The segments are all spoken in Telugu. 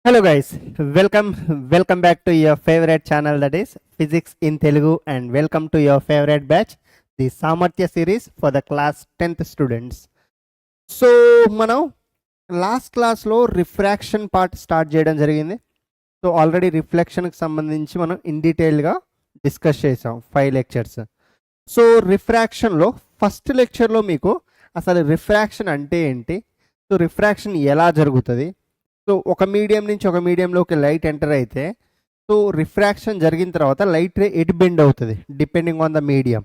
Hello guys, welcome back to your favorite channel, that is Physics in Telugu, and welcome to your favorite batch, the Samarthya series for the class 10th students. So మనం లాస్ట్ క్లాస్లో రిఫ్రాక్షన్ పార్ట్ స్టార్ట్ చేయడం జరిగింది. సో ఆల్రెడీ రిఫ్లెక్షన్కి సంబంధించి మనం ఇన్ డీటెయిల్గా డిస్కస్ చేసాం 5 లెక్చర్స్. సో రిఫ్రాక్షన్లో ఫస్ట్ లెక్చర్లో మీకు అసలు రిఫ్రాక్షన్ అంటే ఏంటి, సో రిఫ్రాక్షన్ ఎలా జరుగుతుంది, సో ఒక మీడియం నుంచి ఒక మీడియంలోకి లైట్ ఎంటర్ అయితే సో రిఫ్రాక్షన్ జరిగిన తర్వాత లైట్ రే ఎటు బెండ్ అవుతుంది depending on the medium.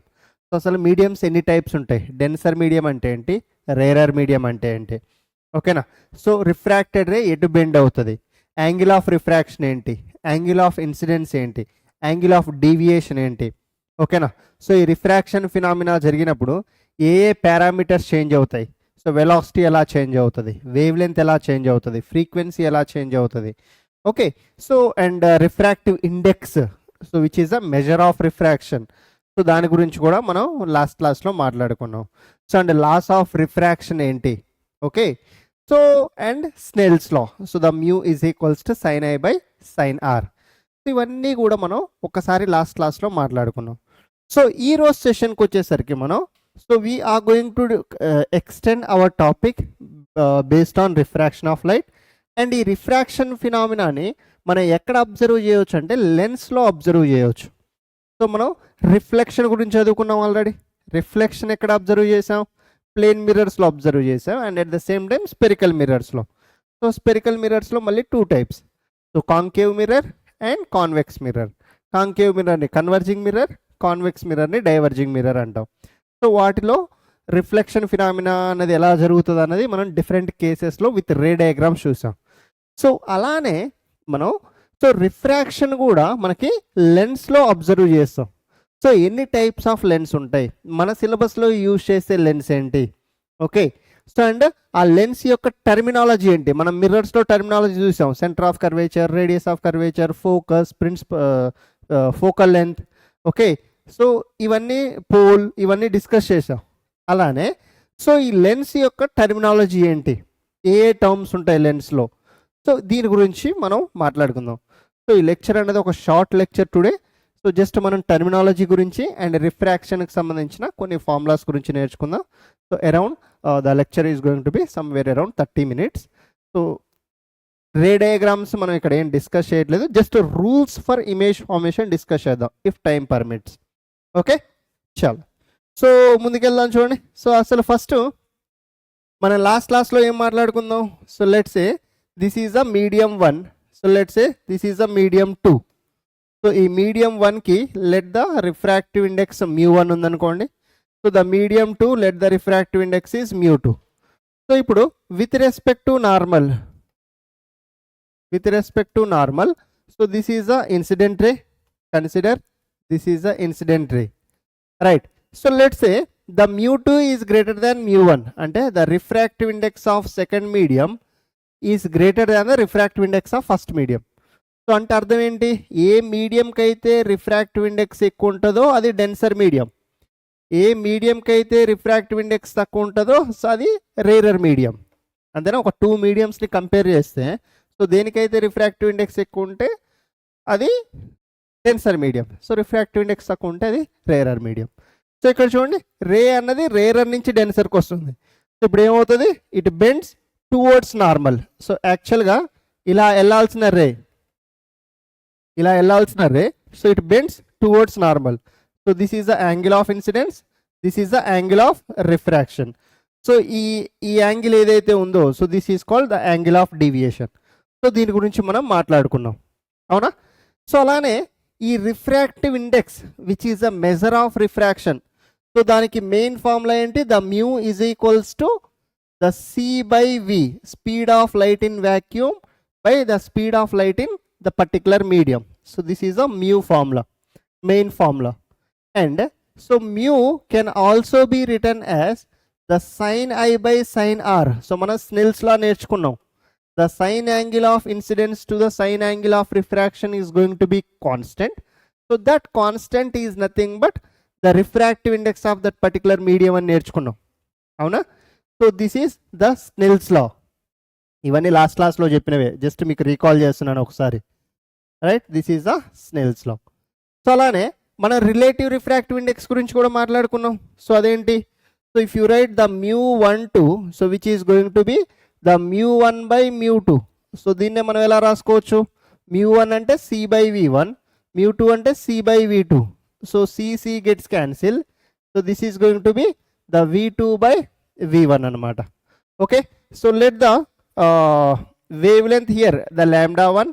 So అసలు మీడియంస్ ఎన్ని టైప్స్ ఉంటాయి, డెన్సర్ మీడియం అంటే ఏంటి, రేరర్ మీడియం అంటే ఏంటి, ఓకేనా. సో రిఫ్రాక్టెడ్ రే ఎటు బెండ్ అవుతుంది, యాంగిల్ ఆఫ్ రిఫ్రాక్షన్ ఏంటి, యాంగిల్ ఆఫ్ ఇన్సిడెన్స్ ఏంటి, యాంగిల్ ఆఫ్ డీవియేషన్ ఏంటి, ఓకేనా. సో ఈ రిఫ్రాక్షన్ ఫినామినా జరిగినప్పుడు ఏ పారామీటర్స్ చేంజ్ అవుతాయి, సో వెలాసిటీ ఎలా చేంజ్ అవుతుంది, వేవ్ లెంత్ ఎలా చేంజ్ అవుతుంది, ఫ్రీక్వెన్సీ ఎలా చేంజ్ అవుతుంది, okay. So and refractive index, so which is a measure of refraction, so దాని గురించి కూడా మనం లాస్ట్ క్లాస్లో మాట్లాడుకున్నాం. So and laws of refraction ఏంటి, okay. So and Snell's law, so the mu is equals to sine i by sine r, ఇవన్నీ కూడా మనం ఒకసారి లాస్ట్ క్లాస్లో మాట్లాడుకున్నాం. సో ఈ రోజు సెషన్కి వచ్చేసరికి మనం so we are going to extend our topic based on refraction of light, and ఈ రిఫ్రాక్షన్ ఫినామినాని మనం ఎక్కడ అబ్జర్వ్ చేయవచ్చు అంటే లెన్స్లో అబ్జర్వ్ చేయవచ్చు. సో మనం రిఫ్లెక్షన్ గురించి చదువుకున్నాం ఆల్రెడీ, రిఫ్లెక్షన్ ఎక్కడ అబ్జర్వ్ చేసాం, ప్లేన్ మిర్రర్స్లో అబ్జర్వ్ చేసాం, and at the same time spherical మిర్రర్స్లో. సో స్పెరికల్ మిర్రర్స్లో మళ్ళీ 2 types, so concave mirror and convex mirror. Concave మిర్రర్ని కన్వర్జింగ్ మిర్రర్, కాన్వెక్స్ మిర్రర్ని డైవర్జింగ్ మిర్రర్ అంటాం. సో వాటిలో రిఫ్లెక్షన్ ఫినామినా అనేది ఎలా జరుగుతుంది అన్నది మనం డిఫరెంట్ కేసెస్లో విత్ రే డయాగ్రామ్స్ చూసాం. సో అలానే మనం సో రిఫ్రాక్షన్ కూడా మనకి లెన్స్లో అబ్జర్వ్ చేస్తాం. సో ఎన్ని టైప్స్ ఆఫ్ లెన్స్ ఉంటాయి, మన సిలబస్లో యూజ్ చేసే లెన్స్ ఏంటి, ఓకే. సో అండ్ ఆ లెన్స్ యొక్క టర్మినాలజీ ఏంటి, మనం మిర్రర్స్లో టర్మినాలజీ చూసాం, centre of curvature, radius of curvature, focus, focal length, okay. So ఇవన్నీ పోల్, ఇవన్నీ డిస్కస్ చేసాం. అలానే సో ఈ లెన్స్ యొక్క టర్మినాలజీ ఏంటి, ఏ టర్మ్స్ ఉంటాయి లెన్స్లో, సో దీని గురించి మనం మాట్లాడుకుందాం. సో ఈ లెక్చర్ అనేది ఒక short lecture today. So just మనం టర్మినాలజీ గురించి అండ్ రిఫ్రాక్షన్కి సంబంధించిన కొన్ని ఫార్ములాస్ గురించి నేర్చుకుందాం. So around the lecture is going to be somewhere around 30 minutes. So ray diagrams మనం ఇక్కడ ఏం డిస్కస్ చేయట్లేదు, just rules for image formation discuss చేద్దాం ఇఫ్ టైం పర్మిట్స్, ఓకే. చాలు, సో ముందుకెళ్దాం చూడండి. సో అసలు ఫస్ట్ మనం లాస్ట్ క్లాస్లో ఏం మాట్లాడుకుందాం, so let's say this is a medium 1, so let's say this is a medium 2. So ఈ మీడియం 1కి లెట్ ద రిఫ్రాక్టివ్ ఇండెక్స్ μ1 ఉందనుకోండి. So the medium 2 let the refractive index is μ2. So ఇప్పుడు with respect to normal, so this is a incident ray, consider this is the incident ray, right. So let's say the mu2 is greater than mu1, ante the refractive index of second medium is greater than the refractive index of first medium. So అంటే అర్థం ఏంటి, ఏ మీడియంకి అయితే రిఫ్రాక్టివ్ ఇండెక్స్ ఎక్కువ ఉంటుందో అది డెన్సర్ మీడియం, ఏ మీడియంకి అయితే రిఫ్రాక్టివ్ ఇండెక్స్ తక్కువ ఉంటుందో సో అది రేరర్ మీడియం. అంతేనా, ఒక 2 మీడియంస్ని కంపేర్ చేస్తే సో దేనికైతే రిఫ్రాక్టివ్ ఇండెక్స్ ఎక్కువ ఉంటే అది denser medium, so refractive index తక్కువ ఉంటే అది రేరర్ మీడియం. సో ఇక్కడ చూడండి, రే అన్నది రేరర్ నుంచి డెన్సర్కి వస్తుంది. సో ఇప్పుడు ఏమవుతుంది, it bends towards normal. So యాక్చువల్గా ఇలా వెళ్ళాల్సిన ray, so it bends towards normal. So this is the angle of incidence, this is the angle of refraction. So ఈ యాంగిల్ ఏదైతే ఉందో so this is called the angle of deviation. So దీని గురించి మనం మాట్లాడుకున్నాం, అవునా. సో అలానే ఈ refractive index which is a measure of refraction, so దానికి మెయిన్ ఫార్ములా ఏంటి, the mu is equals to the c by v, speed of light in vacuum by the speed of light in the particular medium. So this is a mu formula, main formula. And so mu can also be written as the sine i by sine r. So మనం స్నెల్స్లా నేర్చుకున్నాం, the sine angle of incidence to the sine angle of refraction is going to be constant. So that constant is nothing but the refractive index of that particular medium అని నేర్చుకున్నాం, అవునా. So this is the Snell's law. ఇవన్నీ లాస్ట్ క్లాస్లో చెప్పినవే, జస్ట్ మీకు రీకాల్ చేస్తున్నాను ఒకసారి. Right, this is the Snell's law. So అలానే మనం రిలేటివ్ రిఫ్రాక్టివ్ ఇండెక్స్ గురించి కూడా మాట్లాడుకున్నాం. సో అదేంటి? So if you write the μ12, so which is going to be the μ1 by μ2. సో దీన్నే మనం ఎలా రాసుకోవచ్చు? μ1 అంటే c బై v1, μ2 అంటే c by v2. So c gets cancel. So this is going to be the v2 by v1 అనమాట. Okay, so let the wavelength here the lambda1,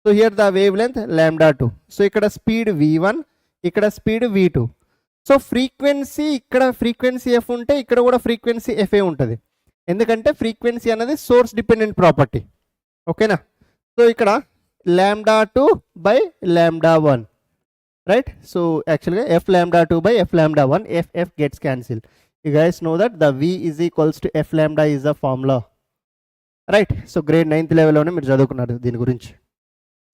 so here the wavelength lambda2. So ఇక్కడ స్పీడ్ v1, ఇక్కడ స్పీడ్ v2. సో ఫ్రీక్వెన్సీ, ఇక్కడ ఫ్రీక్వెన్సీ f ఉంటే ఇక్కడ కూడా ఫ్రీక్వెన్సీ fa ఉంటుంది, ఎందుకంటే ఫ్రీక్వెన్సీ అనేది సోర్స్ డిపెండెంట్ ప్రాపర్టీ. ఓకేనా? సో ఇక్కడ lambda2 by lambda1, right? So యాక్చువల్గా f lambda2 by f lambda1, f gets cancelled. You guys know that the v is equals to f lambda is the formula, right? So grade 9th లెవెల్లోనే మీరు చదువుకున్నారు దీని గురించి.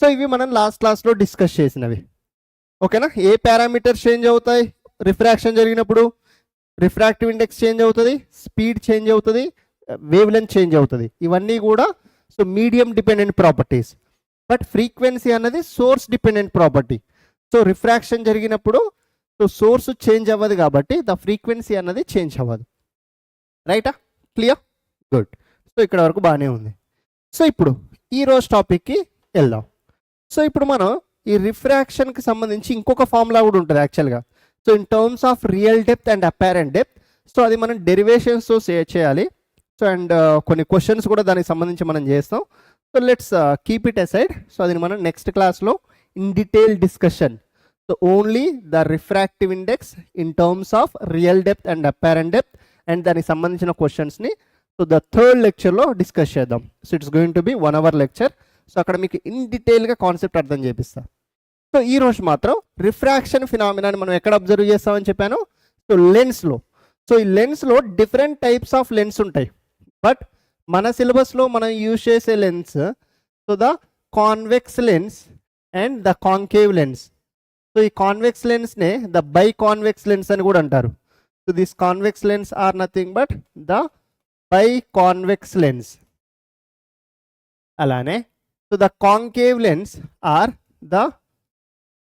సో ఇవి మనం లాస్ట్ క్లాస్లో డిస్కస్ చేసినవి. ఓకేనా? ఏ పారామీటర్స్ చేంజ్ అవుతాయి రిఫ్రాక్షన్ జరిగినప్పుడు? రిఫ్రాక్టివ్ ఇండెక్స్ చేంజ్ అవుతుంది, స్పీడ్ చేంజ్ అవుతుంది, వేవ్ లెంత్ చేంజ్ అవుతుంది. ఇవన్నీ కూడా so medium dependent properties. But frequency అన్నది source dependent property. So refraction జరిగినప్పుడు సో సోర్స్ చేంజ్ అవ్వదు కాబట్టి ద ఫ్రీక్వెన్సీ అన్నది చేంజ్ అవ్వదు. రైటా? క్లియర్? గుడ్. సో ఇక్కడ వరకు బాగానే ఉంది. సో ఇప్పుడు ఈరోజు టాపిక్కి వెళ్దాం. సో ఇప్పుడు మనం ఈ రిఫ్రాక్షన్కి సంబంధించి ఇంకొక ఫార్ములా కూడా ఉంటుంది యాక్చువల్గా. So in terms of real depth and apparent depth. So అది మనం డెరివేషన్స్తో చేయాలి. సో అండ్ కొన్ని క్వశ్చన్స్ కూడా దానికి సంబంధించి మనం చేస్తాం. So let's keep it aside. So అది మనం నెక్స్ట్ క్లాస్లో in detail discussion. So only the refractive index in terms of real depth and apparent depth and దానికి సంబంధించిన క్వశ్చన్స్ని సో ద థర్డ్ లెక్చర్లో డిస్కస్ చేద్దాం. So it's going to B 1 hour lecture. So అక్కడ మీకు ఇన్ డీటెయిల్గా కాన్సెప్ట్ అర్థం చేపిస్తా. సో ఈరోజు మాత్రం రిఫ్రాక్షన్ ఫినామినాని మనం ఎక్కడ అబ్జర్వ్ చేస్తామని చెప్పాను? సో లెన్స్లో. సో ఈ లెన్స్లో డిఫరెంట్ టైప్స్ ఆఫ్ లెన్స్ ఉంటాయి. బట్ మన సిలబస్లో మనం యూజ్ చేసే lens so the convex lens and the concave lens. So ఈ కాన్వెక్స్ లెన్స్నే ద బై కాన్వెక్స్ లెన్స్ అని కూడా అంటారు. So this convex lens are nothing but the biconvex lens. అలానే so the concave lens are the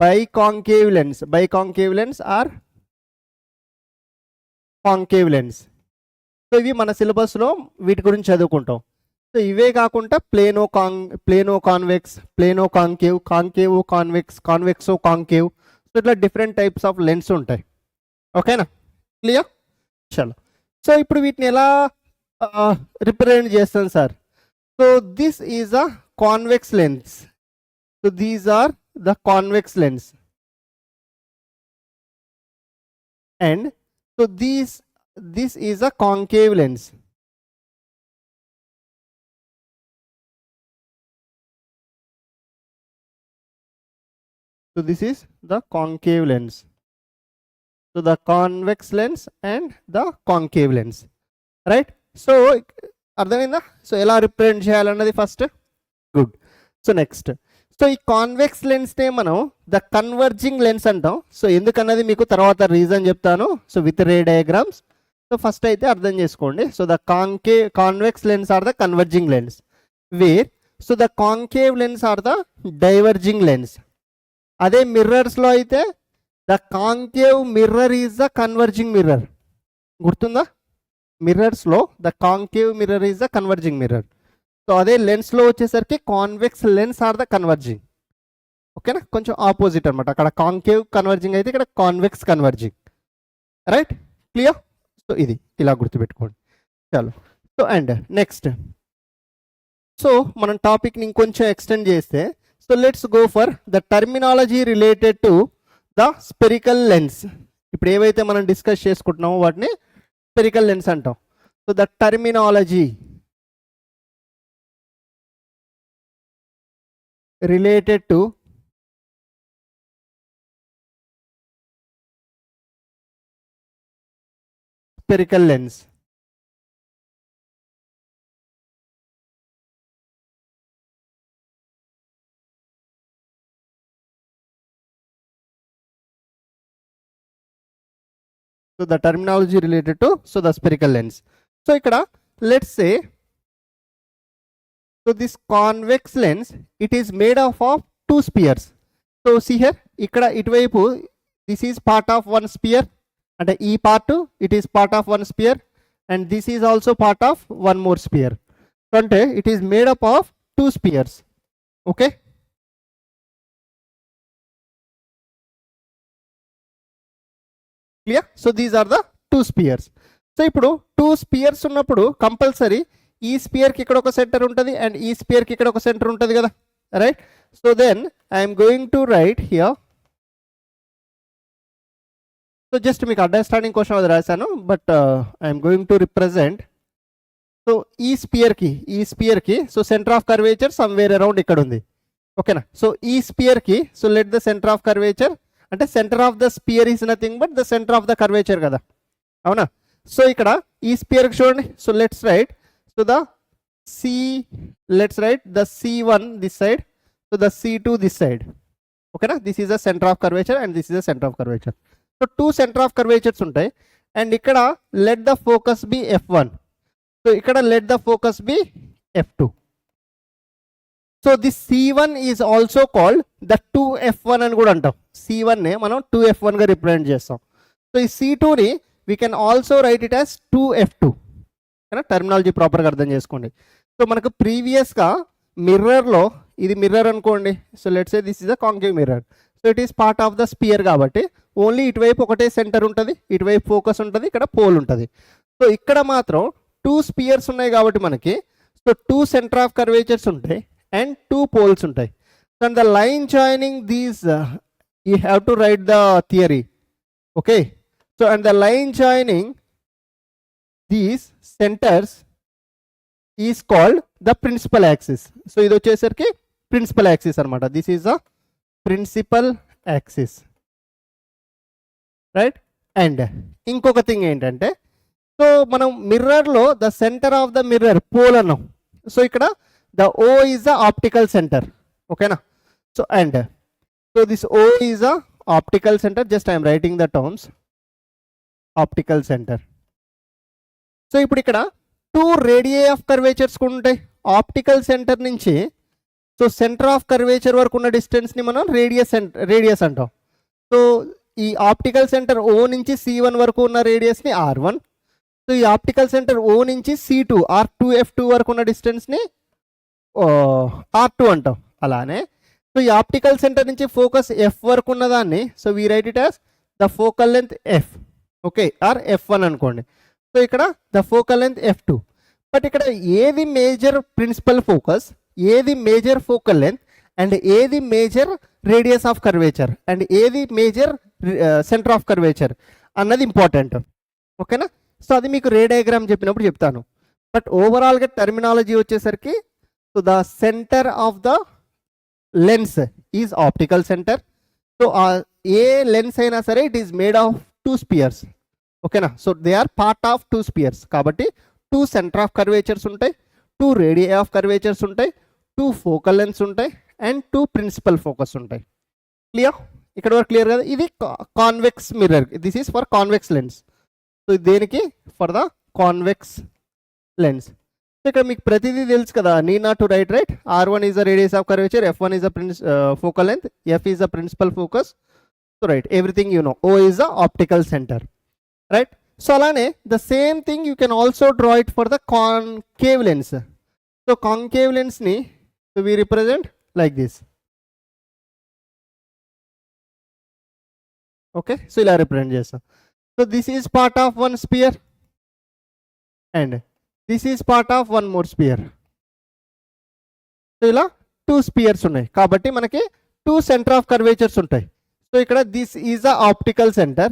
biconcave lens. Biconcave lens are concave lens. So ఇవి మన సిలబస్లో వీటి గురించి చదువుకుంటాం. సో ఇవే కాకుండా plano convex, plano concave, concave convex, convexo concave. So ఇట్లా డిఫరెంట్ టైప్స్ ఆఫ్ లెన్స్ ఉంటాయి. ఓకేనా? క్లియర్? చలో. సో ఇప్పుడు వీటిని ఎలా రిప్రజెంట్ చేస్తాను sir? So this is a convex lens. So these are the convex lens, and so this is a concave lens. So this is the concave lens. So the convex lens and the concave lens, right? So అర్థమైందా? సో ఎలా రిప్రజెంట్ చేయాలన్నది first. Good. So next, so ఈ కాన్వెక్స్ లెన్స్నే మనం ద కన్వర్జింగ్ లెన్స్ అంటాం. సో ఎందుకన్నది మీకు తర్వాత రీజన్ చెప్తాను. So with ray diagrams. So first అయితే అర్థం చేసుకోండి. So the convex lens are the converging lens, where so the concave lens are the diverging lens. అదే మిర్రర్స్లో అయితే the concave mirror is the converging mirror. గుర్తుందా? మిర్రర్స్లో the concave mirror is the converging mirror. So అదే లెన్స్లో వచ్చేసరికి convex lens are the converging. ఓకేనా? కొంచెం ఆపోజిట్ అనమాట. అక్కడ కాంకేవ్ కన్వర్జింగ్ అయితే ఇక్కడ convex converging. Right? Clear? So ఇది ఇలా గుర్తుపెట్టుకోండి. చాలు. సో అండ్ నెక్స్ట్, సో మనం టాపిక్ని ఇంకొంచెం ఎక్స్టెండ్ చేస్తే, so let's go for the terminology related to the spherical lens. ఇప్పుడు ఏవైతే మనం డిస్కస్ చేసుకుంటున్నామో వాటిని స్పెరికల్ లెన్స్ అంటాం. So the terminology related to spherical lens. So the terminology related to the spherical lens. So ikkada let's say So this convex lens, it is made of two spheres. So see here, ikkada ituvaipu this is part of one sphere, and e part it is part of one sphere, and this is also part of one more sphere. So it is made up of two spheres. Okay, clear? So these are the two spheres. So ఇప్పుడు two spheres ఉన్నప్పుడు కంపల్సరీ ఈ స్పియర్ కి ఇక్కడ ఒక సెంటర్ ఉంటుంది అండ్ ఈ స్పియర్ కి ఇక్కడ ఒక సెంటర్ ఉంటుంది కదా, right? So then I'm going to write here. So just మీకు అండర్స్టాండింగ్ కోసం అది రాశాను, but I'm going to represent. So ఈ స్పియర్కి so centre of curvature somewhere around ఇక్కడ ఉంది, ఓకేనా? సో ఈ స్పియర్కి so let the centre of curvature, అంటే centre of the sphere is nothing but the centre of the curvature కదా, అవునా? సో ఇక్కడ ఈ స్పియర్కి చూడండి. So let's write, so the let's write the C1 this side, so the C2 this side, okay na? This is the center of curvature and this is the center of curvature. So two center of curvatures ఉంటాయి, and ఇక్కడ let the focus be F1, so ఇక్కడ let the focus be F2. So this C1 is also called the 2F1 అని కూడా అంటాం. C1 నే మనం 2F1 గా రిప్రజెంట్ చేస్తాం. సో ఈ C2 ని we can also write it as 2F2. Terminology ప్రాపర్గా అర్థం చేసుకోండి. సో మనకు ప్రీవియస్గా మిర్రర్లో ఇది మిర్రర్ అనుకోండి. So let's say this is a concave mirror. So it is part of the spear కాబట్టి ఓన్లీ ఇటువైపు ఒకటే సెంటర్ ఉంటుంది, ఇటువైపు ఫోకస్ ఉంటుంది, ఇక్కడ పోల్ ఉంటుంది. సో ఇక్కడ మాత్రం టూ స్పియర్స్ ఉన్నాయి కాబట్టి మనకి so two centre of curvatures ఉంటాయి అండ్ టూ పోల్స్ ఉంటాయి. So and the line joining these you have to right the theory, okay? So and the line joining these centers is called the principal axis. So ఇది వచ్చేసరికి principal axis అన్నమాట. This is a principal axis, right? And ఇంకొక థింగ్ ఏంటంటే, సో మనం మిర్రర్లో the centre of the mirror pole అన్నాం. సో ఇక్కడ the O is the optical center, ఓకేనా? So and so this O is a optical center, just I am writing the terms, optical center. So ఇప్పుడు ఇక్కడ టూ రేడియే ఆఫ్ కర్వేచర్స్ కూడా ఉంటాయి ఆప్టికల్ సెంటర్ నుంచి. సో సెంటర్ ఆఫ్ కర్వేచర్ వరకు ఉన్న డిస్టెన్స్ని మనం రేడియస్ అంటాం. సో ఈ ఆప్టికల్ సెంటర్ O నుంచి C1 వరకు ఉన్న రేడియస్ని R1. సో ఈ ఆప్టికల్ సెంటర్ O నుంచి C2 R2F2 వరకు ఉన్న డిస్టెన్స్ని R2 అంటాం. అలానే సో ఈ ఆప్టికల్ సెంటర్ నుంచి ఫోకస్ F వరకు ఉన్నదాన్ని so we write it as the focal length F, okay? Or F1 అనుకోండి. సో ఇక్కడ the focal length F2. But ఇక్కడ ఏది మేజర్ ప్రిన్సిపల్ ఫోకస్, ఏది మేజర్ ఫోకల్ లెంత్, అండ్ ఏది major radius of curvature, and ఏది మేజర్ సెంటర్ ఆఫ్ కర్వేచర్ అన్నది ఇంపార్టెంట్, ఓకేనా? సో అది మీకు రే డయాగ్రామ్ చెప్పినప్పుడు చెప్తాను. బట్ ఓవరాల్గా టర్మినాలజీ వచ్చేసరికి so the centre of the lens is optical centre. So ఏ లెన్స్ అయినా సరే it is made of two spheres, ఓకేనా? So they are part of two spheres కాబట్టి టూ సెంటర్ ఆఫ్ కర్వేచర్స్ ఉంటాయి, టూ రేడియే ఆఫ్ కర్వేచర్స్ ఉంటాయి, టూ ఫోకల్ లెన్స్ ఉంటాయి, అండ్ టూ ప్రిన్సిపల్ ఫోకస్ ఉంటాయి. క్లియర్? ఇక్కడ వరకు క్లియర్ కదా? ఇది convex mirror, this is for convex lens. So దేనికి? For the convex lens. So ఇక్కడ మీకు ప్రతిదీ తెలుసు కదా, need not to write, right? R1 is the radius of curvature, F1 is the focal length, F is the principal focus. So right, everything you know. O is the optical center, right? So alane the same thing you can also draw it for the concave lens. So concave lens ni so we represent like this, okay? So ila represent chestam. So this is part of one sphere and this is part of one more sphere. So ila two spheres unnai kabatti manaki two center of curvatures untayi. So ikkada this is the optical center,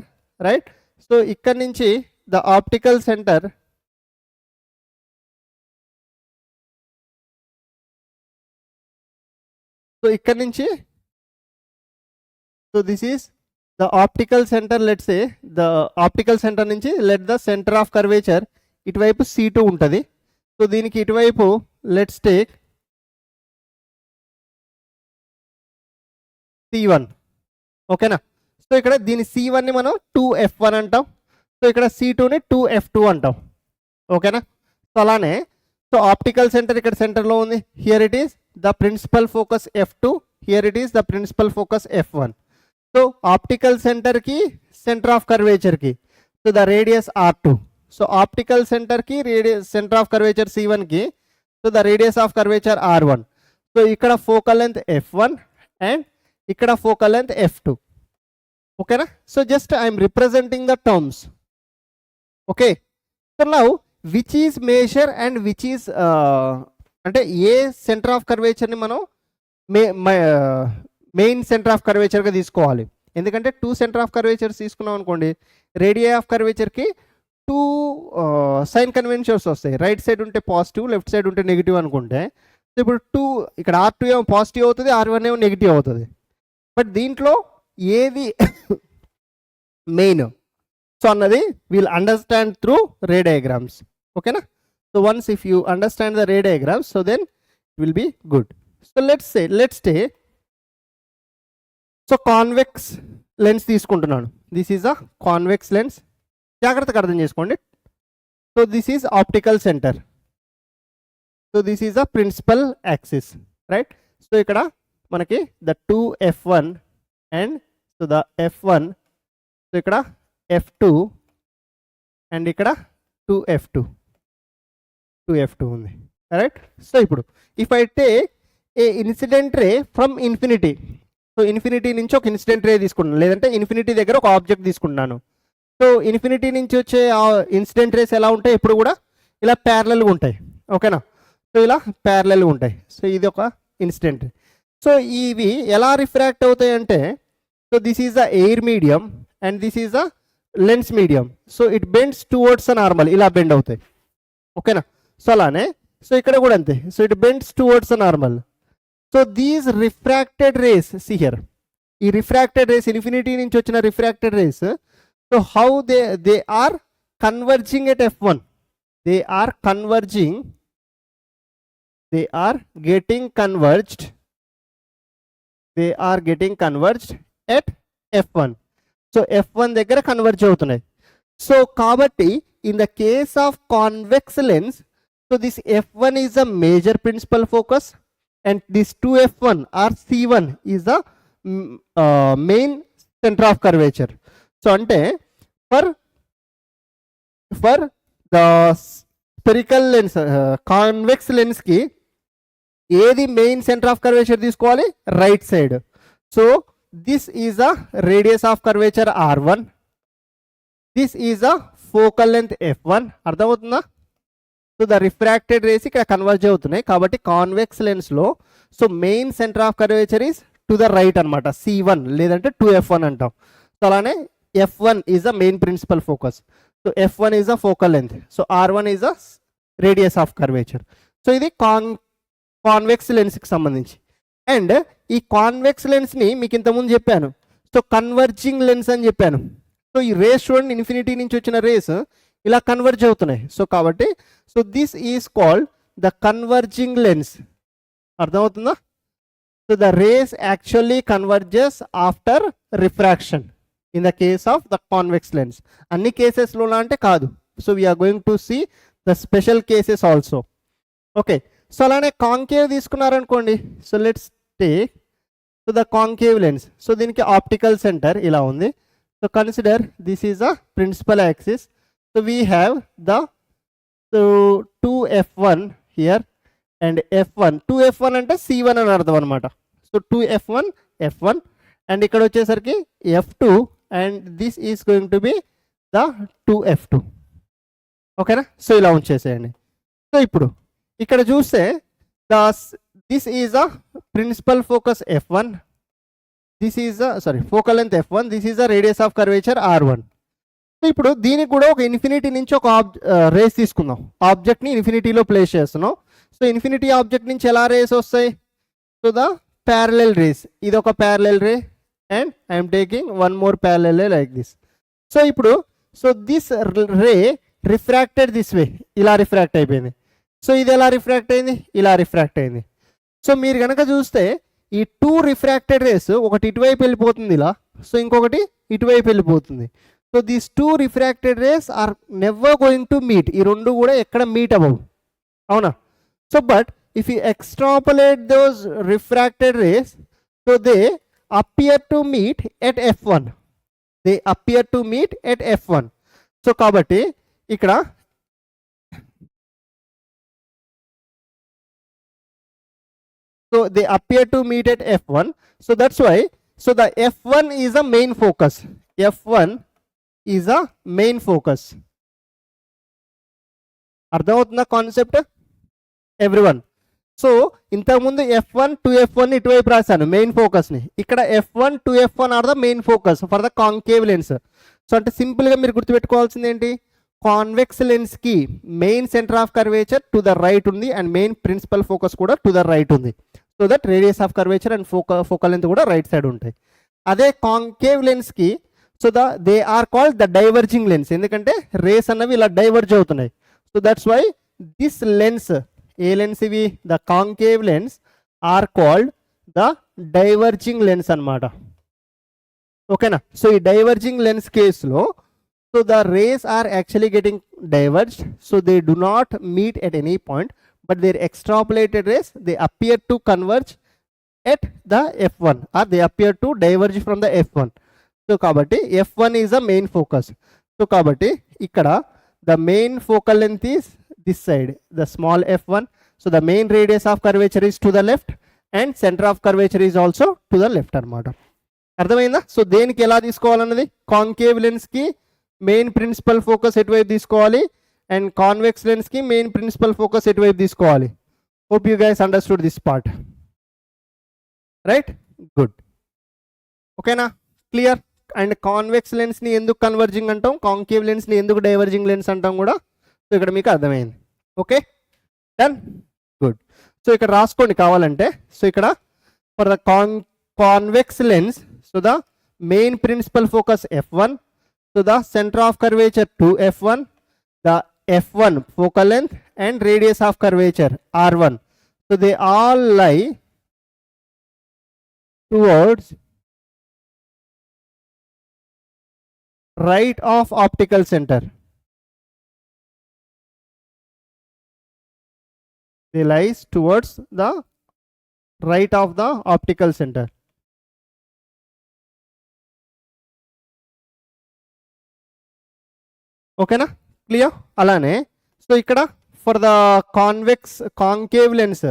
right? So ఇక్కడ నుంచి ద ఆప్టికల్ సెంటర్ సో ఇక్కడ నుంచి so this is the optical centre. Let's say the optical centre నుంచి let the centre of curvature ఇటువైపు C2 ఉంటుంది. సో దీనికి ఇటువైపు లెట్స్ టేక్ C1, ఓకేనా? సో ఇక్కడ దీని C1ని మనం 2F1 అంటాం. సో ఇక్కడ C2ని 2F2 అంటాం, ఓకేనా? సో అలానే సో ఆప్టికల్ సెంటర్ ఇక్కడ సెంటర్లో ఉంది. Here it is the principal focus F2, here it is the principal focus F1. So optical సెంటర్కి సెంటర్ ఆఫ్ కర్వేచర్కి so the radius R2. So optical సెంటర్కి సెంటర్ ఆఫ్ కర్వేచర్ C1కి so the radius of curvature R1. So ఇక్కడ ఫోకల్ లెంత్ F1 అండ్ ఇక్కడ ఫోకల్ లెంత్ F2. ఓకేనా? So just I'm representing the terms. Okay, so now which is major and which is అంటే ఏ సెంటర్ ఆఫ్ కర్వేచర్ని మనం మెయిన్ సెంటర్ ఆఫ్ కర్వేచర్గా తీసుకోవాలి. ఎందుకంటే 2 సెంటర్ ఆఫ్ కర్వేచర్స్ తీసుకున్నాం అనుకోండి, రేడియా ఆఫ్ కర్వేచర్కి 2 సైన్ కన్వెన్షన్స్ వస్తాయి. రైట్ సైడ్ ఉంటే పాజిటివ్, లెఫ్ట్ సైడ్ ఉంటే నెగిటివ్ అనుకుంటే, సో ఇప్పుడు 2 ఇక్కడ R2 ఏమో పాజిటివ్ అవుతుంది, R1 ఏమో నెగిటివ్ అవుతుంది. బట్ దీంట్లో ఏది మెయిన్ సో అన్నది we'll understand through ray diagrams. ఓకేనా? So once if you understand the ray diagrams so then it will be good. So let's take so convex lens తీసుకుంటున్నాను. This is a convex lens. జాగ్రత్తగా అర్థం చేసుకోండి. So this is optical centre. So this is a principal axis, right? So ఇక్కడ మనకి the 2F1 and so the F1, so ఇక్కడ F2 అండ్ ఇక్కడ 2F2 ఉంది, రైట్? సో ఇప్పుడు if I take a incident ray from infinity, so infinity నుంచి ఒక ఇన్సిడెంట్ రే తీసుకుంటున్నాను, లేదంటే ఇన్ఫినిటీ దగ్గర ఒక ఆబ్జెక్ట్ తీసుకుంటున్నాను. సో ఇన్ఫినిటీ నుంచి వచ్చే ఇన్సిడెంట్ రేస్ ఎలా ఉంటాయి? ఎప్పుడు కూడా ఇలా ప్యారలల్గా ఉంటాయి. ఓకేనా? సో ఇలా ప్యారలల్గా ఉంటాయి. సో ఇది ఒక ఇన్సిడెంట్. సో ఇవి ఎలా రిఫ్రాక్ట్ అవుతాయి అంటే, so this is the air medium and this is the lens medium. So it bends towards a normal, ఇలా బెండ్ అవుతాయి. ఓకేనా? సో అలానే సో ఇక్కడ కూడా అంతే. So it bends towards a normal. So these refracted rays see here, ఈ రిఫ్రాక్టెడ్ రేస్ ఇన్ఫినిటీ నుంచి వచ్చిన refracted rays, so how they are converging at F1, they are converging, they are getting converged at F1. So F1 దగ్గర కన్వర్జ్ అవుతున్నాయి. సో కాబట్టి in the case of convex lens, so this F1 is the major principal focus and this 2F1 or C1 is the main centre of curvature. So అంటే for the spherical lens convex లెన్స్కి ఏది మెయిన్ సెంటర్ ఆఫ్ కర్వేచర్ తీసుకోవాలి? Right side. So this is a radius of curvature R1, this is a focal length F1. అర్థమవుతుందా? సో ద రిఫ్రాక్టెడ్ రేస్ ఇక్కడ కన్వర్జ్ అవుతున్నాయి కాబట్టి convex లెన్స్లో so main centre of curvature is to the right అనమాట, C1 లేదంటే 2F1 అంటాం. సో అలానే F1 is the main principal focus. So F1 is a focal length. So R1 is a radius of curvature. So ఇది కాన్వెక్స్ లెన్స్కి సంబంధించి. అండ్ ఈ కాన్వెక్స్ లెన్స్ని మీకు ఇంతకుముందు చెప్పాను, సో కన్వర్జింగ్ లెన్స్ అని చెప్పాను. సో ఈ రేస్ చూడండి, ఇన్ఫినిటీ నుంచి వచ్చిన రేస్ ఇలా కన్వర్జ్ అవుతున్నాయి. సో కాబట్టి so this is called the converging lens. అర్థమవుతుందా? So the rays actually converges after refraction in the case of the convex lens. అన్ని కేసెస్లో అంటే కాదు. So we're going to see the special cases also. Okay, so అలానే కాంకేవ్ తీసుకున్నారనుకోండి. So let's take so the concave lens. So దీనికి ఆప్టికల్ సెంటర్ ఇలా ఉంది. So consider this is a principal axis. So we have the 2F1 here and F1. 2F1 అంటే C1 అని అర్థం అనమాట. సో 2F1 F1 అండ్ ఇక్కడ వచ్చేసరికి F2 and this is going to be the 2F2. ఓకేనా? సో ఇలా ఉంచేసేయండి. సో ఇప్పుడు ఇక్కడ చూస్తే this is a principal focus F1, this is focal length F1, this is the radius of curvature R1. So ఇప్పుడు దీనికి కూడా ఒక ఇన్ఫినిటీ నుంచి ఒక రేస్ తీసుకుందాం. ఆబ్జెక్ట్ని ఇన్ఫినిటీలో ప్లేస్ చేస్తున్నాం. సో ఇన్ఫినిటీ ఆబ్జెక్ట్ నుంచి ఎలా రేస్ వస్తాయి? So the parallel rays. ఇది ఒక parallel ray and I'm taking one more parallel ray like this. So ఇప్పుడు so this ray refracted this way, ఇలా రిఫ్రాక్ట్ అయిపోయింది. సో ఇది ఎలా రిఫ్రాక్ట్ అయింది? ఇలా రిఫ్రాక్ట్ అయింది. సో మీరు కనుక చూస్తే ఈ 2 రిఫ్రాక్టెడ్ రేస్ ఒకటి ఇటువైపు వెళ్ళిపోతుంది ఇలా, సో ఇంకొకటి ఇటువైపు వెళ్ళిపోతుంది. So these 2 refracted rays are never going to meet. ఈ రెండు కూడా ఎక్కడ మీట్ అవ్వవు. అవునా? So but if you extrapolate those refracted rays, so they appear to meet at f1. They appear to meet at f1. So కాబట్టి ఇక్కడ so they appear to meet at f1. So that's why, so the f1 is a main focus. F1 is a main focus. అర్థమవుతుందా కాన్సెప్ట్ ఎవ్రీవన్? సో ఇంతకుముందు F1 to F1 ఇటువైపు రాశాను మెయిన్ ఫోకస్ని. ఇక్కడ F1 to F1 are the main focus for the concave lens. So అంటే సింపుల్గా మీరు గుర్తుపెట్టుకోవాల్సింది ఏంటి, కాన్వెక్స్ లెన్స్కి main centre of curvature to the right ఉంది అండ్ మెయిన్ ప్రిన్సిపల్ ఫోకస్ కూడా టు ద రైట్ ఉంది. So that radius of curvature and focal length కూడా రైట్ సైడ్ ఉంటాయి. అదే కాంకేవ్ లెన్స్కి so they are called the diverging lens, ఎందుకంటే రేస్ అన్నవి ఇలా డైవర్జ్ అవుతున్నాయి. So that's why this lens, A lens ఇవి, the concave lens are called the diverging lens అన్నమాట. ఓకేనా? సో ఈ డైవర్జింగ్ లెన్స్ కేసులో so the rays are actually getting diverged, so they do not meet at any point, but their extrapolated rays they appear to converge at the f1 or they appear to diverge from the f1. So కాబట్టి f1 is the main focus. So కాబట్టి ఇక్కడ the main focal length is this side, the small f1. So the main radius of curvature is to the left and center of curvature is also to the left అన్నమాట. అర్థమైందా? సో దేనికి ఎలా తీసుకోవాలన్నది, కాంకేవ్ లెన్స్కి మెయిన్ ప్రిన్సిపల్ ఫోకస్ ఎటువైపు తీసుకోవాలి అండ్ కాన్వెక్స్ లెన్స్కి మెయిన్ ప్రిన్సిపల్ ఫోకస్ ఎటువైపు తీసుకోవాలి. Hope you guys understood this part, right? Good. ఓకేనా? క్లియర్? అండ్ కాన్వెక్స్ లెన్స్ని ఎందుకు కన్వర్జింగ్ అంటాం, కాంకేవ్ లెన్స్ని ఎందుకు డైవర్జింగ్ లెన్స్ అంటాం కూడా సో ఇక్కడ మీకు అర్థమైంది. Okay, done, good. సో ఇక్కడ రాసుకోండి కావాలంటే. సో ఇక్కడ for the convex lens, so the main principal focus f1, so the centre of curvature to f1, the f1 focal length and radius of curvature r1, so they all lie towards right of optical center. They lies towards the right of the optical center. ఓకేనా? క్లియర్? అలానే సో ఇక్కడ for the concave lens,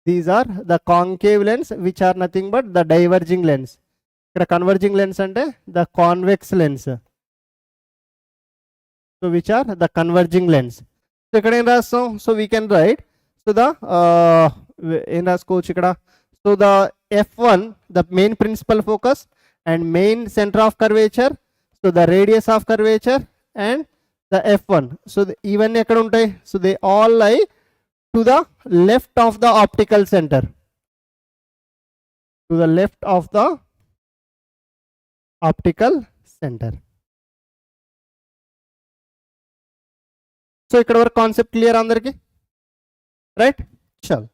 these are the concave lens which are nothing but the diverging lens. ఇక్కడ కన్వర్జింగ్ లెన్స్ అంటే the convex lens, so which are the converging lens. So ఇక్కడ ఏం రాస్తాం, so we can write, so the ఏం రాసుకోవచ్చు ఇక్కడ, so the f1 the main principal focus and main centre of curvature, so the radius of curvature and the f1. So ఇవన్నీ ఎక్కడ ఉంటాయి, సో దే ఆల్ లై to the left of the optical centre, to the left of the optical centre. So ఇక్కడ వరకు కాన్సెప్ట్ క్లియర్ అందరికి, రైట్? చల్.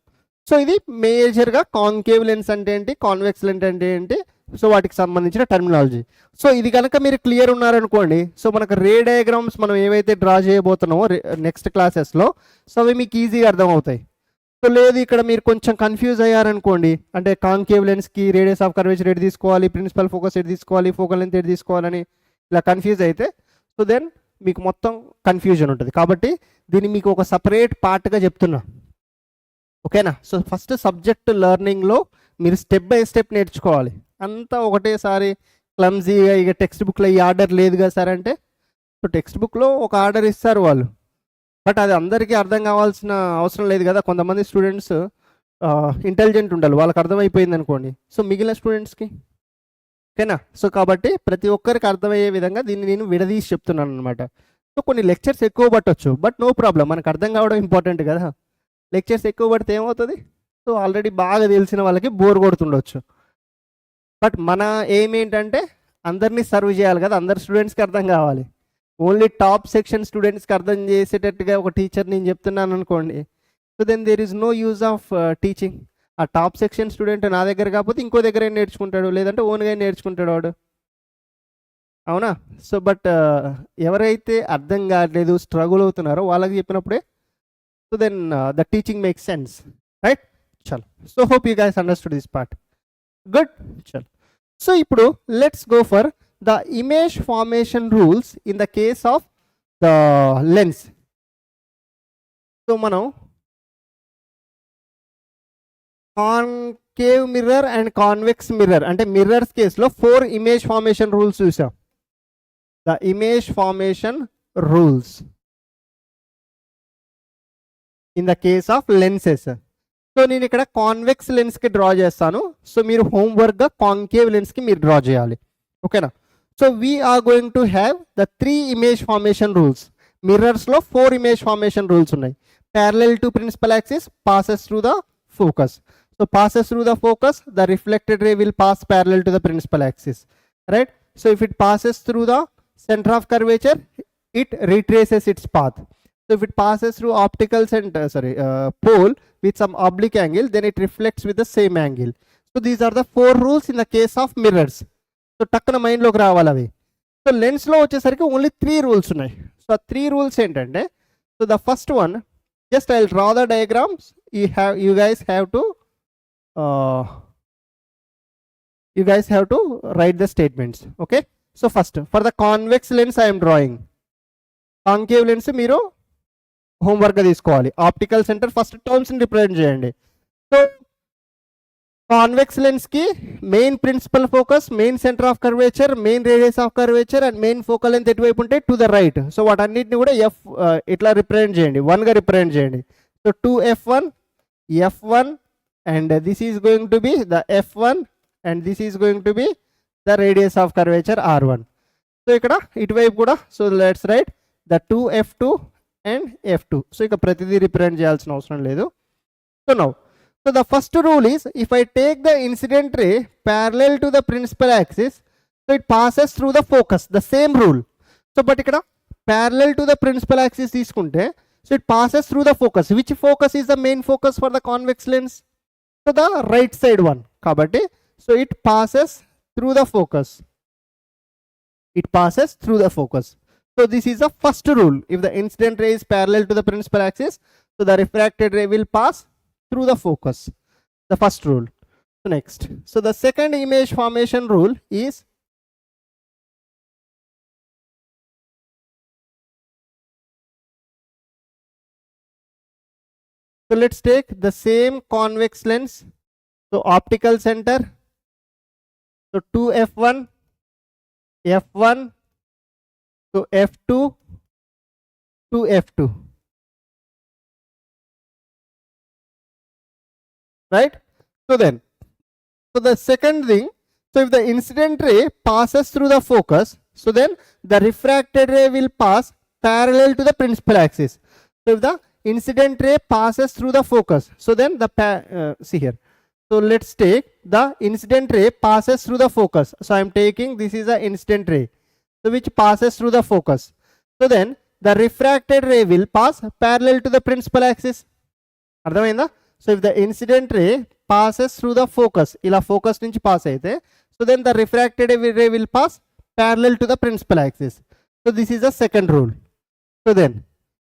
సో ఇది మేజర్గా కాంకేవ్ లెన్స్ అంటే ఏంటి, కాన్వెక్స్ లెన్స్ అంటే ఏంటి, సో వాటికి సంబంధించిన టర్మినాలజీ. సో ఇది కనుక మీరు క్లియర్ ఉన్నారనుకోండి, సో మనకు రే డయాగ్రామ్స్ మనం ఏవైతే డ్రా చేయబోతున్నామో నెక్స్ట్ క్లాసెస్లో, సో అవి మీకు ఈజీగా అర్థమవుతాయి. సో లేదు ఇక్కడ మీరు కొంచెం కన్ఫ్యూజ్ అయ్యారనుకోండి, అంటే కాంకేవ్ లెన్స్కి రేడియస్ ఆఫ్ కర్వేచర్ ఎటు తీసుకోవాలి, ప్రిన్సిపల్ ఫోకస్ ఎటు తీసుకోవాలి, ఫోకల్ లెంత్ ఎటు తీసుకోవాలని ఇలా కన్ఫ్యూజ్ అయితే, సో దెన్ మీకు మొత్తం కన్ఫ్యూజన్ ఉంటుంది. కాబట్టి దీన్ని మీకు ఒక సపరేట్ పార్ట్గా చెప్తున్నా, ఓకేనా? సో ఫస్ట్ సబ్జెక్ట్ లెర్నింగ్లో మీరు స్టెప్ బై స్టెప్ నేర్చుకోవాలి. అంతా ఒకటేసారి క్లమ్జీగా ఇక టెక్స్ట్ బుక్లో ఈ ఆర్డర్ లేదు కదా సార్ అంటే, సో టెక్స్ట్ బుక్లో ఒక ఆర్డర్ ఇస్తారు వాళ్ళు, బట్ అది అందరికీ అర్థం కావాల్సిన అవసరం లేదు కదా. కొంతమంది స్టూడెంట్స్ ఇంటెలిజెంట్ ఉండాలి, వాళ్ళకి అర్థమైపోయింది అనుకోండి, సో మిగిలిన స్టూడెంట్స్కి ఓకేనా. సో కాబట్టి ప్రతి ఒక్కరికి అర్థమయ్యే విధంగా దీన్ని నేను విడదీసి చెప్తున్నాను అనమాట. సో కొన్ని లెక్చర్స్ ఎక్కువ పట్టవచ్చు, బట్ నో ప్రాబ్లం, మనకు అర్థం కావడం ఇంపార్టెంట్ కదా. లెక్చర్స్ ఎక్కువ పడితే ఏమవుతుంది, సో ఆల్రెడీ బాగా తెలిసిన వాళ్ళకి బోర్ కొడుతుండొచ్చు, బట్ మన ఎయిమ్ ఏంటంటే అందరినీ సర్వ్ చేయాలి కదా, అందరు స్టూడెంట్స్కి అర్థం కావాలి. ఓన్లీ టాప్ సెక్షన్ స్టూడెంట్స్కి అర్థం చేసేటట్టుగా ఒక టీచర్ నేను చెప్తున్నాను అనుకోండి, so then there is no use of teaching. ఆ టాప్ సెక్షన్ స్టూడెంట్ నా దగ్గర కాకపోతే ఇంకో దగ్గర నేర్చుకుంటాడు, లేదంటే ఓన్గా నేర్చుకుంటాడు వాడు, అవునా. సో బట్ ఎవరైతే అర్థం కావట్లేదు, స్ట్రగుల్ అవుతున్నారో వాళ్ళకి చెప్పినప్పుడే So then the teaching makes sense, right? Chalo. So hope you guys understood this part. Good. Chalo. So ఇప్పుడు let's go for the image formation rules in the case of the lens. So మనం concave mirror and convex mirror అంటే మిర్రర్స్ కేసులో 4 ఇమేజ్ ఫార్మేషన్ రూల్స్ చూసాం. The image formation rules in the case of lenses. So నేను ఇక్కడ కాన్వెక్స్ లెన్స్కి డ్రా చేస్తాను. సో మీరు హోంవర్క్గా కాన్కేవ్ లెన్స్కి మీరు డ్రా చేయాలి. ఓకేనా? So we're going to have the 3 image formation rules. మిర్రర్స్లో 4 ఇమేజ్ ఫార్మేషన్ రూల్స్ ఉన్నాయి. Parallel to principal axis, passes through the focus. So passes through the focus, the reflected ray will pass parallel to the principal axis, right? So if it passes through the center of curvature, it retraces its path. So if it passes through optical center, pole with some oblique angle, then it reflects with the same angle. So these are the 4 rules in the case of mirrors. So takkana mind loki raavali avi. So lens lo vachesariki only 3 rules unnai. So 3 rules entante, so the first one, just I'll draw the diagrams. You guys have to write the statements. Okay? So first, for the convex lens I am drawing. Concave lens మీరు homework గా తీసుకోవాలి. ఆప్టికల్ సెంటర్ ఫస్ట్ టర్మ్స్ ని రిప్రజెంట్ చేయండి. సో కాన్వెక్స్ లెన్స్ కి main principal focus, main centre of curvature, main radius of curvature and main focal length ఎటువైపు ఉంటే టు ద రైట్. సో వాటన్నిటిని కూడా ఇట్లా రిప్రజెంట్ చేయండి, 1 గా రిప్రజెంట్ చేయండి. So 2f1, f1 and this is going to be the f1 and this is going to be the radius of curvature r1. So ikkada ituvaipu kuda, so let's write the 2f2 and f2. So ika pratidi represent cheyalsina avasaram ledu. So now, so the first rule is, if I take the incident ray parallel to the principal axis, so it passes through the focus, the same rule. So but ikkada parallel to the principal axis తీసుకుంటే, so it passes through the focus. Which focus is the main focus for the convex lens? So the right side one. Kabatti, so it passes through the focus. It passes through the focus. So this is the first rule. If the incident ray is parallel to the principal axis, so the refracted ray will pass through the focus. The first rule. So next. So the second image formation rule is, so let's take the same convex lens. So optical center. So 2f1, f1, so f2, 2f2. Right? So then, so the second thing, so if the incident ray passes through the focus, so then the refracted ray will pass parallel to the principal axis. So if the incident ray passes through the focus, so then the see here, so let's take the incident ray passes through the focus. So I am taking, this is the incident ray, so which passes through the focus. So then the refracted ray will pass parallel to the principal axis. అర్థమైందా? So if the incident ray passes through the focus, ఇలా focus నుంచి pass అయితే, so then the refracted ray will pass parallel to the principal axis. So this is the second rule. So then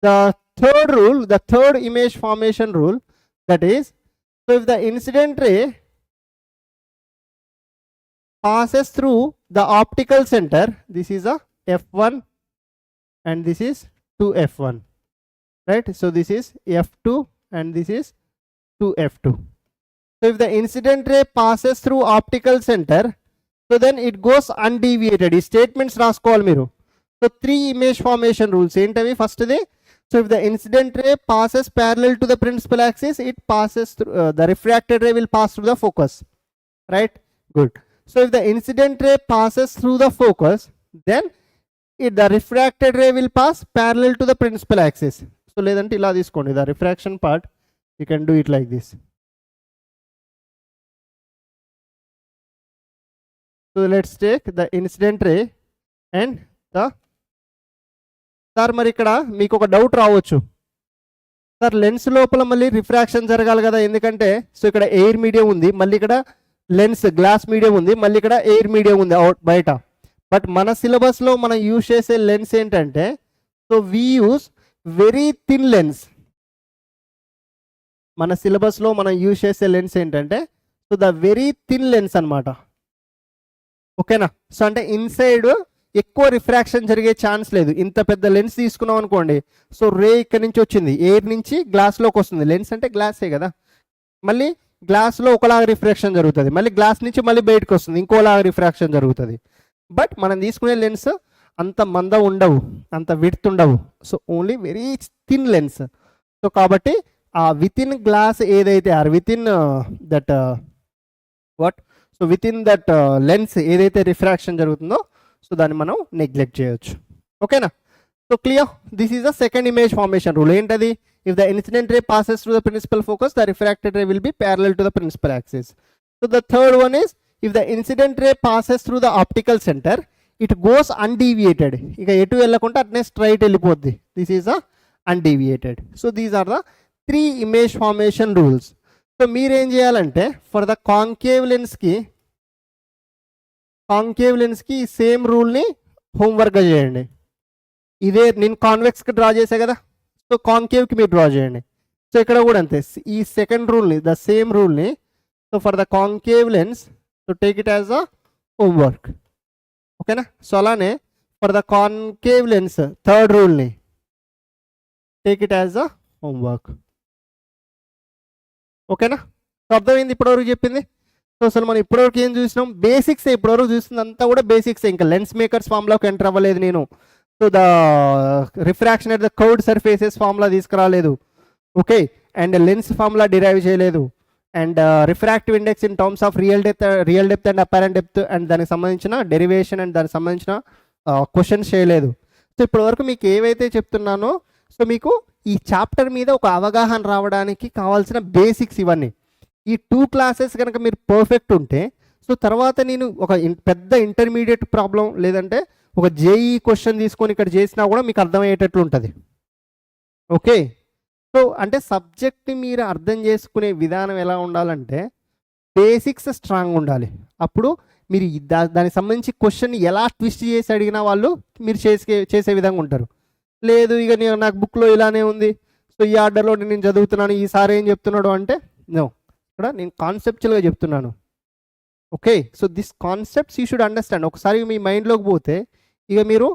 the third rule, the third image formation rule, that is, so if the incident ray passes through the optical center, this is a f1 and this is 2f1, right? So this is f2 and this is 2f2. So if the incident ray passes through optical center, so then it goes undeviated. ఈ statements రాసుకోవాలి మీరు. So 3 image formation rules ఏంటవి? First the, so if the incident ray passes parallel to the principal axis, it passes through the refracted ray will pass through the focus, right? Good. So if the incident ray passes through the focus, then the refracted ray will pass parallel to the principal axis. So లేదంటే ఇలా తీసుకోండి, the refraction part you can do it like this. So let's take the incident ray and the, sir మరి ఇక్కడ మీకు ఒక డౌట్ రావచ్చు, సార్ లెన్స్ లోపల మళ్ళీ రిఫ్రాక్షన్ జరగాలి కదా, ఎందుకంటే సో ఇక్కడ ఎయిర్ మీడియం ఉంది, మళ్ళీ ఇక్కడ లెన్స్ గ్లాస్ మీడియం ఉంది, మళ్ళీ ఇక్కడ ఎయిర్ మీడియం ఉంది అవుట్ బయట. బట్ మన సిలబస్లో మనం యూజ్ చేసే లెన్స్ ఏంటంటే, so we use very thin lens. మన సిలబస్లో మనం యూజ్ చేసే లెన్స్ ఏంటంటే so the very thin lens అనమాట. ఓకేనా? సో అంటే ఇన్సైడ్ ఎక్కువ రిఫ్రాక్షన్ జరిగే ఛాన్స్ లేదు. ఇంత పెద్ద లెన్స్ తీసుకున్నాం అనుకోండి, సో రే ఇక్కడ నుంచి వచ్చింది, ఎయిర్ నుంచి గ్లాస్లోకి వస్తుంది. లెన్స్ అంటే గ్లాసే కదా, మళ్ళీ గ్లాస్లో ఒకలాగా రిఫ్రాక్షన్ జరుగుతుంది, మళ్ళీ గ్లాస్ నుంచి మళ్ళీ బయటకు వస్తుంది, ఇంకోలాగా రిఫ్రాక్షన్ జరుగుతుంది. బట్ మనం తీసుకునే లెన్స్ అంత మంద ఉండవు, అంత విడ్త్ ఉండవు. So only very thin lens. So కాబట్టి ఆ విత్ ఇన్ గ్లాస్ ఏదైతే or within that what so within that lens ఏదైతే రిఫ్రాక్షన్ జరుగుతుందో సో దాన్ని మనం నెగ్లెక్ట్ చేయొచ్చు. ఓకేనా? So clear, this is the second image formation rule. ఏంటది? If the incident ray passes through the principal focus, the refracted ray will be parallel to the principal axis. So the third one is, if the incident ray passes through the optical center, it goes undeviated. ఇక ఎటు వెళ్ళకుండా అట్నే స్ట్రైట్ వెళ్ళిపోద్ది. This is a undeviated. So these are the 3 image formation rules. So మీరేం చేయాలంటే ఫర్ ద కాంకేవ్ లెన్స్కి సేమ్ రూల్ని హోంవర్క్గా చేయండి. ఇదే నేను కాన్వెక్స్కి డ్రా చేసా కదా, సో కాంకేవ్కి మీరు డ్రా చేయండి. సో ఇక్కడ కూడా అంతే, ఈ సెకండ్ రూల్ని, ద సేమ్ రూల్ని, so for the concave lens so take it as a homework. ఓకేనా? సో అలానే for the concave lens third రూల్ని take it as a homework. ఓకేనా? సో అర్థమైంది ఇప్పటివరకు చెప్పింది. సో అసలు మనం ఇప్పటివరకు ఏం చూసినాం? బేసిక్స్. ఇప్పటివరకు చూసింది అంతా కూడా బేసిక్స్. ఇంకా లెన్స్ మేకర్స్ ఫామ్లోకి ఎంటర్ అవ్వలేదు నేను. So the refraction at the curved surfaces formula తీసుకురాలేదు. Okay, and lens formula derive చేయలేదు, and refractive index in terms of real depth and apparent depth and దానికి సంబంధించిన డెరివేషన్ అండ్ దానికి సంబంధించిన క్వశ్చన్స్ చేయలేదు. సో ఇప్పటివరకు మీకు ఏవైతే చెప్తున్నానో సో మీకు ఈ చాప్టర్ మీద ఒక అవగాహన రావడానికి కావాల్సిన బేసిక్స్ ఇవన్నీ. ఈ 2 క్లాసెస్ కనుక మీరు పర్ఫెక్ట్ ఉంటే సో తర్వాత నేను ఒక పెద్ద ఇంటర్మీడియట్ ప్రాబ్లం లేదంటే ఒక జేఈ క్వశ్చన్ తీసుకొని ఇక్కడ చేసినా కూడా మీకు అర్థమయ్యేటట్లు ఉంటుంది. ఓకే, సో అంటే సబ్జెక్ట్ని మీరు అర్థం చేసుకునే విధానం ఎలా ఉండాలంటే బేసిక్స్ స్ట్రాంగ్ ఉండాలి. అప్పుడు మీరు దానికి సంబంధించి క్వశ్చన్ ఎలా ట్విస్ట్ చేసి అడిగినా వాళ్ళు మీరు చేసే విధంగా ఉంటారు. లేదు ఇక నాకు బుక్లో ఇలానే ఉంది, సో ఈ ఆర్డర్లో నేను చదువుతున్నాను, ఈసారి ఏం చెప్తున్నాడు అంటే నో, ఇక్కడ నేను కాన్సెప్చువల్గా చెప్తున్నాను. Okay, so this concepts you should understand. ఒకసారి మీ మైండ్లోకి పోతే ఇక మీరు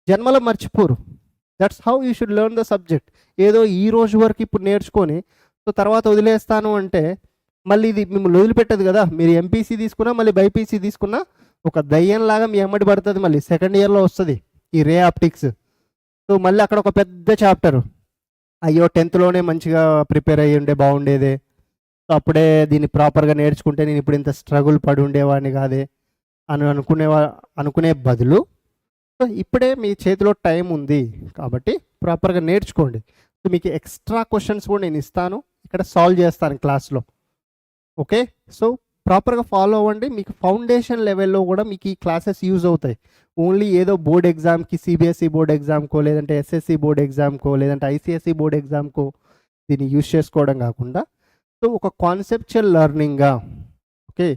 జన్మలో మర్చిపోరు. That's how you should learn the subject. ఏదో ఈ రోజు వరకు ఇప్పుడు నేర్చుకొని సో తర్వాత వదిలేస్తాను అంటే మళ్ళీ ఇది మిమ్మల్ని వదిలిపెట్టదు కదా. మీరు ఎంపీసీ తీసుకున్నా మళ్ళీ బైపీసీ తీసుకున్నా ఒక దయ్యంలాగా మీ అమ్మడి పడుతుంది. మళ్ళీ సెకండ్ ఇయర్లో వస్తుంది ఈ రే ఆప్టిక్స్. సో మళ్ళీ అక్కడ ఒక పెద్ద చాప్టర్, అయ్యో 10th మంచిగా ప్రిపేర్ అయ్యి ఉండే బాగుండేదే, సో అప్పుడే దీన్ని ప్రాపర్గా నేర్చుకుంటే నేను ఇప్పుడు ఇంత స్ట్రగుల్ పడి ఉండేవాడిని కాదే అని అనుకునే బదులు సో ఇప్పుడే మీ చేతిలో టైం ఉంది కాబట్టి ప్రాపర్గా నేర్చుకోండి. సో మీకు ఎక్స్ట్రా క్వశ్చన్స్ కూడా నేను ఇస్తాను, ఇక్కడ సాల్వ్ చేస్తాను క్లాస్లో. ఓకే, సో ప్రాపర్గా ఫాలో అవ్వండి. మీకు ఫౌండేషన్ లెవెల్లో కూడా మీకు ఈ క్లాసెస్ యూజ్ అవుతాయి. ఓన్లీ ఏదో బోర్డ్ ఎగ్జామ్కి, సిబిఎస్ఈ బోర్డ్ ఎగ్జామ్కో లేదంటే ఎస్ఎస్సి బోర్డ్ ఎగ్జామ్కో లేదంటే ఐసిఎస్ఈ బోర్డ్ ఎగ్జామ్కో దీన్ని యూజ్ చేసుకోవడం కాకుండా సో ఒక కాన్సెప్చువల్ లెర్నింగ్గా. ఓకే,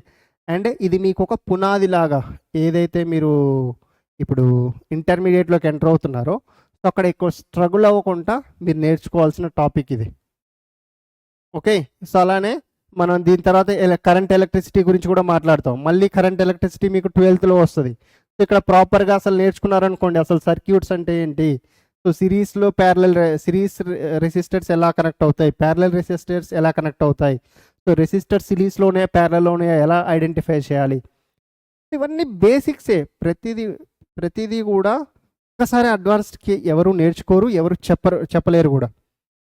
అండ్ ఇది మీకు ఒక పునాది లాగా ఏదైతే మీరు ఇప్పుడు ఇంటర్మీడియట్లోకి ఎంటర్ అవుతున్నారో సో అక్కడ ఎక్కువ స్ట్రగుల్ అవ్వకుండా మీరు నేర్చుకోవాల్సిన టాపిక్ ఇది. ఓకే, సో అలానే మనం దీని తర్వాత కరెంట్ ఎలక్ట్రిసిటీ గురించి కూడా మాట్లాడతాం. మళ్ళీ కరెంట్ ఎలక్ట్రిసిటీ మీకు 12th వస్తుంది. సో ఇక్కడ ప్రాపర్గా అసలు నేర్చుకున్నారనుకోండి అసలు సర్క్యూట్స్ అంటే ఏంటి, సో సిరీస్ రెసిస్టర్స్ ఎలా కనెక్ట్ అవుతాయి, ప్యారలల్ రెసిస్టర్స్ ఎలా కనెక్ట్ అవుతాయి, సో రెసిస్టర్ సిరీస్లోనే ప్యారలల్లోనే ఎలా ఐడెంటిఫై చేయాలి, ఇవన్నీ బేసిక్సే. ప్రతిదీ కూడా ఒకసారి అడ్వాన్స్డ్కి ఎవరు నేర్చుకోరు, ఎవరు చెప్పలేరు కూడా.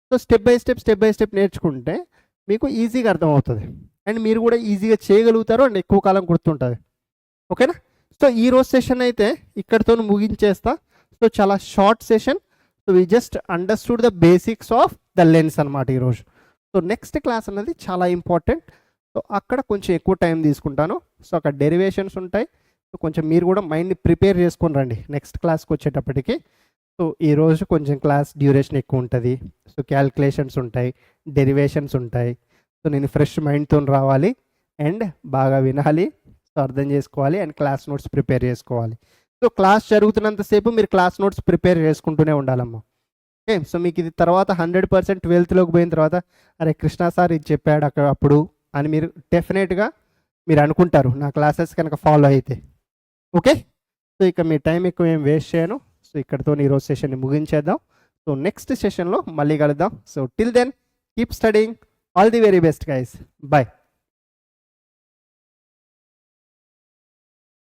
సో స్టెప్ బై స్టెప్ నేర్చుకుంటే మీకు ఈజీగా అర్థమవుతుంది అండ్ మీరు కూడా ఈజీగా చేయగలుగుతారు అండ్ ఎక్కువ కాలం గుర్తుంటుంది. ఓకేనా? సో ఈరోజు సెషన్ అయితే ఇక్కడితో ముగించేస్తా. సో చాలా short session. So we just understood the basics of the lens అనమాట ఈరోజు. సో నెక్స్ట్ క్లాస్ అనేది చాలా ఇంపార్టెంట్. సో అక్కడ కొంచెం ఎక్కువ టైం తీసుకుంటాను. సో అక్కడ డెరివేషన్స్ ఉంటాయి. సో కొంచెం మీరు కూడా మైండ్ని ప్రిపేర్ చేసుకొని రండి నెక్స్ట్ క్లాస్కి వచ్చేటప్పటికి. సో ఈరోజు కొంచెం క్లాస్ డ్యూరేషన్ ఎక్కువ ఉంటుంది. సో క్యాల్కులేషన్స్ ఉంటాయి, డెరివేషన్స్ ఉంటాయి. సో నేను ఫ్రెష్ మైండ్తో రావాలి అండ్ బాగా వినాలి, సో అర్థం చేసుకోవాలి అండ్ క్లాస్ నోట్స్ ప్రిపేర్ చేసుకోవాలి. సో క్లాస్ జరుగుతున్నంతసేపు మీరు క్లాస్ నోట్స్ ప్రిపేర్ చేసుకుంటూనే ఉండాలమ్మా. ఓకే, సో మీకు ఇది తర్వాత 100% 12th పోయిన తర్వాత అరే కృష్ణ సార్ ఇది చెప్పాడు అప్పుడు అని మీరు డెఫినెట్గా మీరు అనుకుంటారు నా క్లాసెస్ కనుక ఫాలో అయితే. ఓకే, సో ఇక మీ టైం ఎక్కువ ఏం వేస్ట్ చేయను. సో ఇక్కడితో ఈరోజు సెషన్ని ముగించేద్దాం. సో నెక్స్ట్ సెషన్లో మళ్ళీ కలుద్దాం. So till then keep studying. All the very best guys. Bye.